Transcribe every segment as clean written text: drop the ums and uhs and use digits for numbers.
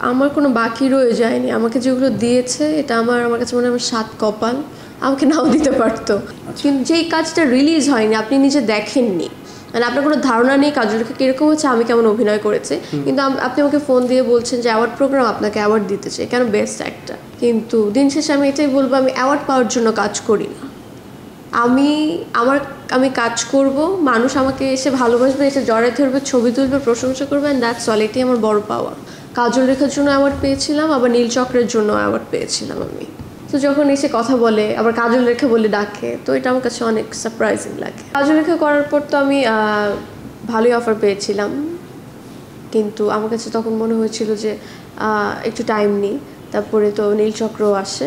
আমার কোনো বাকি রয়ে যায়নি। আমাকে যেগুলো দিয়েছে এটা আমার কাছে মনে হয় আমার 7 কপাল। আমাকে নাও দিতে পারতো, কিন্তু যেই কাজটা রিলিজ হয়নি আপনি নিজে দেখেননি, মানে আপনার কোনো ধারণা নেই কাজলরেখা কীরকম হচ্ছে, আমি কেমন অভিনয় করেছি, কিন্তু আপনি আমাকে ফোন দিয়ে বলছেন যে অ্যাওয়ার্ড প্রোগ্রাম আপনাকে অ্যাওয়ার্ড দিতে চাই, কেন বেস্ট একটা। কিন্তু দিন শেষে আমি এটাই বলবো, আমি অ্যাওয়ার্ড পাওয়ার জন্য কাজ করি না। আমি কাজ করব, মানুষ আমাকে এসে ভালোবাসবে, এসে জড়ায় ধরবে, ছবি তুলবে, প্রশংসা করবে, অ্যান্ড দ্যাটস অল। এটাই আমার বড় পাওয়া। কাজলরেখার জন্য অ্যাওয়ার্ড পেয়েছিলাম, আবার নীলচক্রের জন্য অ্যাওয়ার্ড পেয়েছিলাম আমি। তো যখন এসে কথা বলে আবার কাজলরেখা বলে ডাকে, তো এটা আমার কাছে অনেক সারপ্রাইজিং লাগে। কাজলরেখা করার পর তো আমি ভালোই অফার পেয়েছিলাম, কিন্তু আমার কাছে তখন মনে হয়েছিল যে একটু টাইম নিই, তারপরে তো নীলচক্র আসে,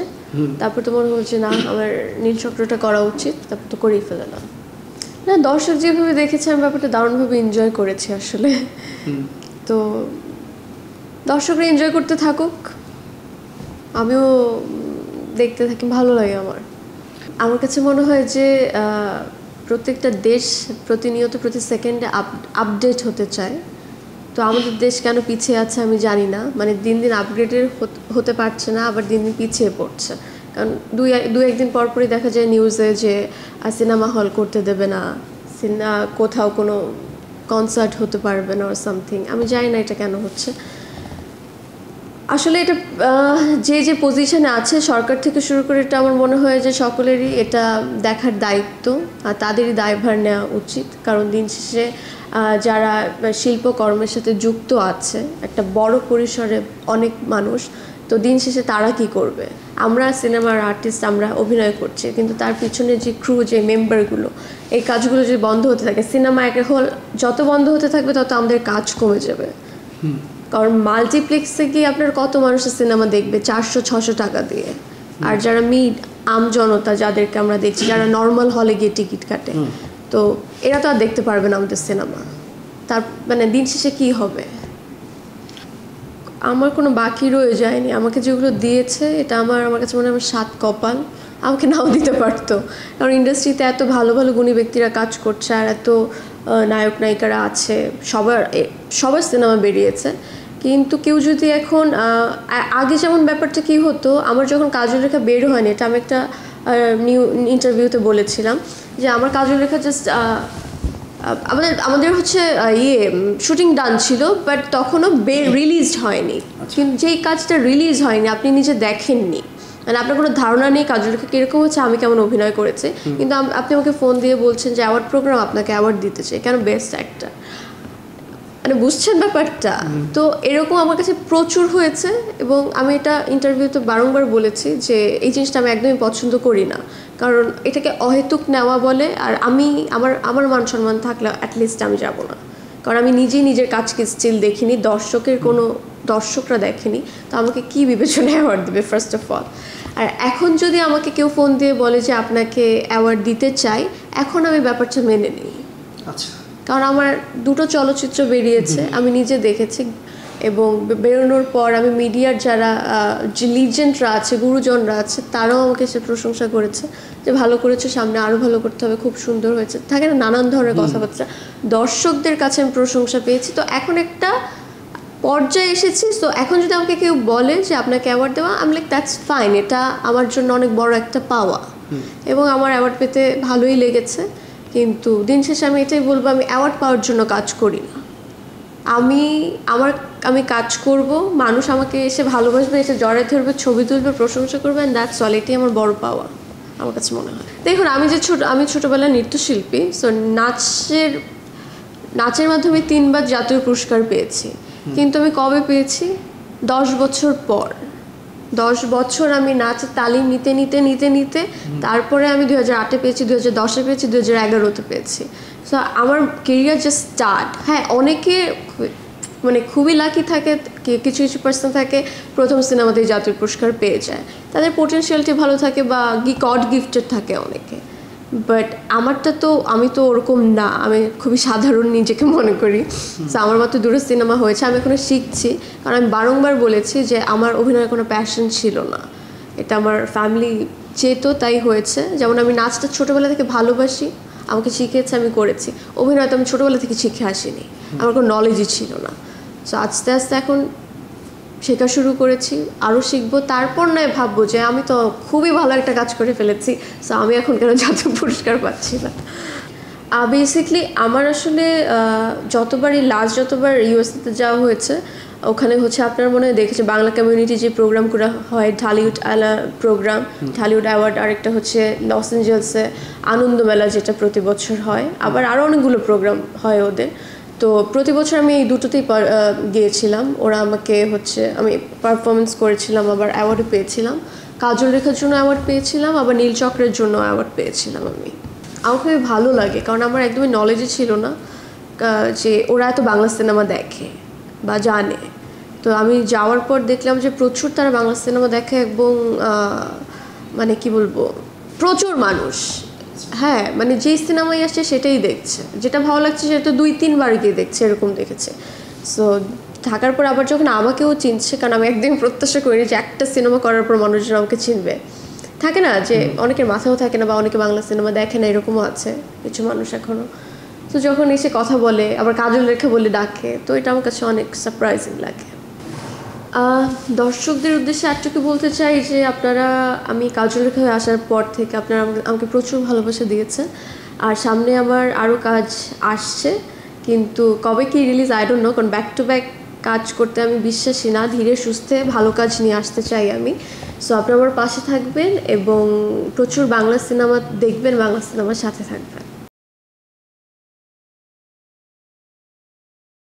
তারপর তো মনে হচ্ছে না আমার নীলচক্রটা করা উচিত, তারপর তো করেই ফেললাম। না, দর্শক যেভাবে দেখেছে আমি ব্যাপারটা দারুণভাবে এনজয় করেছি আসলে। তো দর্শকরা এনজয় করতে থাকুক, আমিও দেখতে থাকি, ভালো লাগে আমার কাছে মনে হয় যে প্রত্যেকটা দেশ প্রতিনিয়ত প্রতি সেকেন্ডে আপডেট হতে চায়। তো আমাদের দেশ কেন পিছিয়ে আছে আমি জানি না, মানে দিন দিন আপগ্রেডের হতে পারছে না, আবার দিন দিন পিছিয়ে পড়ছে। কারণ দুই একদিন পরপরই দেখা যায় নিউজে যে সিনেমা হল করতে দেবে না, কোথাও কোনো কনসার্ট হতে পারবে না, আর সামথিং। আমি জানি না এটা কেন হচ্ছে। আসলে এটা যে পজিশনে আছে সরকার থেকে শুরু করে, এটা আমার মনে হয় যে সকলেরই এটা দেখার দায়িত্ব, আর তাদেরই দায়ভার নেওয়া উচিত। কারণ দিন শেষে যারা শিল্পকর্মের সাথে যুক্ত আছে একটা বড় পরিসরে অনেক মানুষ, তো দিন শেষে তারা কি করবে? আমরা সিনেমার আর্টিস্ট, আমরা অভিনয় করছি, কিন্তু তার পিছনে যে ক্রু, যে মেম্বারগুলো, এই কাজগুলো যদি বন্ধ হতে থাকে, সিনেমা একটা হল যত বন্ধ হতে থাকবে তত আমাদের কাজ কমে যাবে। কারণ মাল্টিপ্লেক্সে গিয়ে আপনার কত মানুষের সিনেমা দেখবে 400-600 টাকা দিয়ে, আর যারা আম জনতা যাদেরকে আমরা দেখছি, যারা নর্মাল হলে গিয়ে টিকিট কাটে, তো এরা তো আর দেখতে পারবে না আমাদের সিনেমা। তার মানে দিন শেষে কি হবে? আমার কোনো বাকি রয়ে যায়নি। আমাকে যেগুলো দিয়েছে এটা আমার কাছে মনে হয় আমার 7 কপাল। আমাকে নাও দিতে পারতো, কারণ ইন্ডাস্ট্রিতে এত ভালো ভালো গুণী ব্যক্তিরা কাজ করছে, আর এত নায়ক নায়িকারা আছে, সবার সিনেমা বেরিয়েছে। কিন্তু কেউ যদি এখন আগে যেমন ব্যাপারটা কি হতো, আমার যখন কাজলরেখা বের হয়নি, এটা আমি একটা ইন্টারভিউতে বলেছিলাম যে আমার কাজলরেখা জাস্ট আমাদের হচ্ছে শুটিং ডান ছিল, বাট তখনও রিলিজড হয়নি। কিন্তু যেই কাজটা রিলিজ হয়নি আপনি নিজে দেখেননি, মানে আপনার কোনো ধারণা নেই কাজলরেখা কীরকম হচ্ছে, আমি কেমন অভিনয় করেছি, কিন্তু আপনি আমাকে ফোন দিয়ে বলছেন যে অ্যাওয়ার্ড প্রোগ্রাম আপনাকে অ্যাওয়ার্ড দিতে চাই, কেন বেস্ট একটা। মানে বুঝছেন ব্যাপারটা? তো এরকম আমার কাছে প্রচুর হয়েছে, এবং আমি এটা ইন্টারভিউতে বারংবার বলেছি যে এই জিনিসটা আমি একদমই পছন্দ করি না, কারণ এটাকে অহেতুক নেওয়া বলে। আর আমার মান সম্মান থাকলে অ্যাটলিস্ট আমি যাব না, কারণ আমি নিজেই নিজের কাজকে স্টিল দেখিনি, দর্শকরা দেখেনি, তো আমাকে কি বিবেচনায় অ্যাওয়ার্ড দেবে ফার্স্ট অফ অল। আর এখন যদি আমাকে কেউ ফোন দিয়ে বলে যে আপনাকে অ্যাওয়ার্ড দিতে চাই, এখন আমি ব্যাপারটা মেনে নিই। আচ্ছা, কারণ আমার 2টো চলচ্চিত্র বেরিয়েছে, আমি নিজে দেখেছি, এবং বেরোনোর পর আমি মিডিয়ার যারা যে লিজেন্ডরা আছে, গুরুজনরা আছে, তারাও আমাকে সে প্রশংসা করেছে যে ভালো করেছে, সামনে আরও ভালো করতে হবে, খুব সুন্দর হয়েছে, থাকে না নানান ধরনের কথাবার্তা। দর্শকদের কাছে আমি প্রশংসা পেয়েছি। তো এখন একটা পর্যায়ে এসেছি, তো এখন যদি আমাকে কেউ বলে যে আপনাকে অ্যাওয়ার্ড দেওয়া, আমি লাইক দ্যাটস ফাইন, এটা আমার জন্য অনেক বড় একটা পাওয়া, এবং আমার অ্যাওয়ার্ড পেতে ভালোই লেগেছে। কিন্তু দিন শেষে আমি এটাই বলবো, আমি অ্যাওয়ার্ড পাওয়ার জন্য কাজ করি না। আমি কাজ করব, মানুষ আমাকে এসে ভালোবাসবে, এসে জড়ায় ধরবে, ছবি তুলবে, প্রশংসা করবে, অ্যান্ড দ্যাটস অল। এটাই আমার বড় পাওয়া আমার কাছে মনে হয়। দেখুন, আমি ছোটোবেলায় নৃত্যশিল্পী, সো নাচের মাধ্যমে 3বার জাতীয় পুরস্কার পেয়েছি। কিন্তু আমি কবে পেয়েছি? 10 বছর পর। 10 বছর আমি নাচের তালিম নিতে তারপরে আমি 2008-এ পেয়েছি, 2010-এ পেয়েছি, 2011-তে পেয়েছি। সো আমার কেরিয়ার জাস্ট স্টার্ট। হ্যাঁ, অনেকে মানে খুবই লাকি থাকে, কিছু পার্সন থাকে প্রথম সিনেমাতেই জাতীয় পুরস্কার পেয়ে যায়, তাদের পোটেনশিয়ালটি ভালো থাকে বা গড গিফটেড থাকে অনেকে। বাট আমি তো ওরকম না, আমি খুবই সাধারণ নিজেকে মনে করি। সো আমার মাত্র 2টো সিনেমা হয়েছে, আমি এখনও শিখছি। কারণ আমি বারংবার বলেছি যে আমার অভিনয়ের কোনো প্যাশন ছিল না, এটা আমার ফ্যামিলি চেয়েতো তাই হয়েছে। যেমন আমি নাচটা ছোটোবেলা থেকে ভালোবাসি, আমাকে শিখিয়েছে, আমি করেছি। অভিনয় তো আমি ছোটোবেলা থেকে শিখে আসিনি, আমার কোনো নলেজই ছিল না। সো আস্তে আস্তে এখন শেখা শুরু করেছি, আরও শিখবো, তারপর নয় ভাববো যে আমি তো খুবই ভালো একটা কাজ করে ফেলেছি, সো আমি এখন কেন জাতীয় পুরস্কার পাচ্ছি না। বেসিকলি আমার আসলে যতবার ইউএসএতে যাওয়া হয়েছে, ওখানে হচ্ছে আপনার মনে হয় দেখেছে বাংলা কমিউনিটি যে প্রোগ্রাম করা হয়, ঢালিউড প্রোগ্রাম, ঢালিউড অ্যাওয়ার্ড, আরেকটা হচ্ছে লস অ্যাঞ্জেলসে আনন্দ মেলা যেটা প্রতি বছর হয়, আবার আরও অনেকগুলো প্রোগ্রাম হয় ওদের। তো প্রতি বছর আমি এই দুটোতেই গিয়েছিলাম। ওরা আমাকে হচ্ছে আমি পারফরমেন্স করেছিলাম, আবার অ্যাওয়ার্ডও পেয়েছিলাম। কাজল রেখার জন্য অ্যাওয়ার্ড পেয়েছিলাম, আবার নীলচক্রের জন্য অ্যাওয়ার্ড পেয়েছিলাম আমি। আমার খুবই ভালো লাগে, কারণ আমার একদমই নলেজই ছিল না যে ওরা এত বাংলা সিনেমা দেখে বা জানে। তো আমি যাওয়ার পর দেখলাম যে প্রচুর তারা বাংলা সিনেমা দেখে, এবং মানে কি বলবো, প্রচুর মানুষ, হ্যাঁ, মানে যেই সিনেমাই আসছে সেটাই দেখছে, যেটা ভালো লাগছে সেটা 2-3 বার গিয়ে দেখছে, এরকম দেখেছে। সো থাকার পর আবার যখন আমাকেও চিনছে, কারণ আমি একদিন প্রত্যাশা করিনি যে একটা সিনেমা করার পর মানুষজন আমাকে চিনবে। থাকে না যে অনেকের মাথাও থাকে না, বা অনেকে বাংলা সিনেমা দেখে না, এরকমও আছে কিছু মানুষ এখনও। তো যখন এসে কথা বলে, আবার কাজল রেখা বলে ডাকে, তো এটা আমার কাছে অনেক সারপ্রাইজিং লাগে। দর্শকদের উদ্দেশ্যে একটুকু বলতে চাই যে আপনারা, আমি কাজল রেখা হয়ে আসার পর থেকে আপনারা আমাকে প্রচুর ভালোবাসা দিয়েছেন, আর সামনে আমার আরও কাজ আসছে, কিন্তু কবে কি রিলিজ আই ডোন্ট নো, কারণ ব্যাক টু ব্যাক কাজ করতে আমি বিশ্বাসী না, ধীরে সুস্থে ভালো কাজ নিয়ে আসতে চাই আমি। সো আপনারা আমার পাশে থাকবেন এবং প্রচুর বাংলা সিনেমা দেখবেন, বাংলা সিনেমার সাথে থাকবেন।